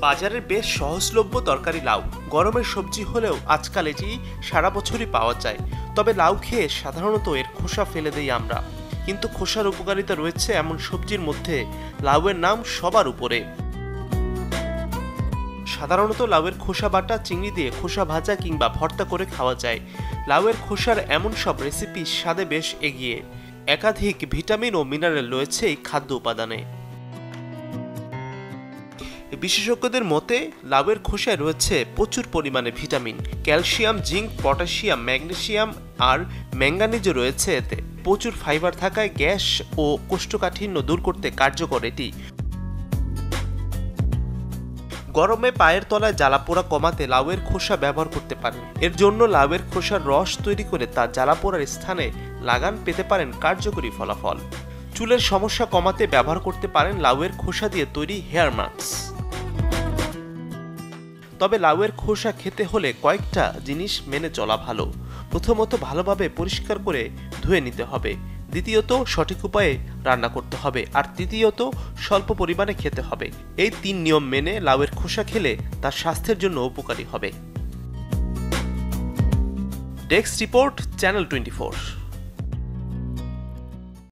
বাজারের বেশ সহজলভ্য তরকারি লাউ। গরমের সবজি হলেও আজকাল এটি সারা বছরই পাওয়া যায়। তবে লাউ খেয়ে সাধারণত এর খোসা ফেলে দেই আমরা, কিন্তু খোসার উপকারিতা রয়েছে এমন সবজির মধ্যে লাউয়ের নাম সবার উপরে। সাধারণত লাউয়ের খোসা বাটা, চিংড়ি দিয়ে খোসা ভাজা কিংবা ভর্তা করে খাওয়া যায়। লাউয়ের খোসার এমন সব রেসিপি স্বাদে বেশ এগিয়ে। একাধিক ভিটামিন ও মিনারেল রয়েছে এই খাদ্য উপাদানে। বিশেষজ্ঞদের মতে লাউয়ের খোসায় রয়েছে প্রচুর পরিমাণে vitamin, calcium, zinc, potassium, magnesium আর ম্যাঙ্গানিজও রয়েছে এতে। প্রচুর ফাইবার থাকায় গ্যাস ও কোষ্ঠকাঠিন্য দূর করতে কার্যকর এটি। গরমে পায়ের তলায় জ্বালাপোড়া কমাতে লাউয়ের খোসা ব্যবহার করতে পারেন। এর জন্য লাউয়ের খোসার রস তৈরি করে তা জ্বালাপোড়ার স্থানে লাগান, পেতে পারেন কার্যকরী ফলাফল। চুলের সমস্যা কমাতে ব্যবহার করতে পারেন লাউয়ের খোসা দিয়ে তৈরি হেয়ার মাস্ক। তবে লাউয়ের খোসা খেতে হলে কয়েকটা জিনিস মেনে চলা ভালো। প্রথমত, ভালোভাবে পরিষ্কার করে ধুয়ে নিতে হবে। দ্বিতীয়ত, সঠিক উপায়ে রান্না করতে হবে। আর তৃতীয়ত, স্বল্প পরিমাণে খেতে হবে। এই 3 নিয়ম মেনে লাউয়ের খোসা খেলে তার স্বাস্থ্যের জন্য উপকারী হবে। Desk report, channel 24।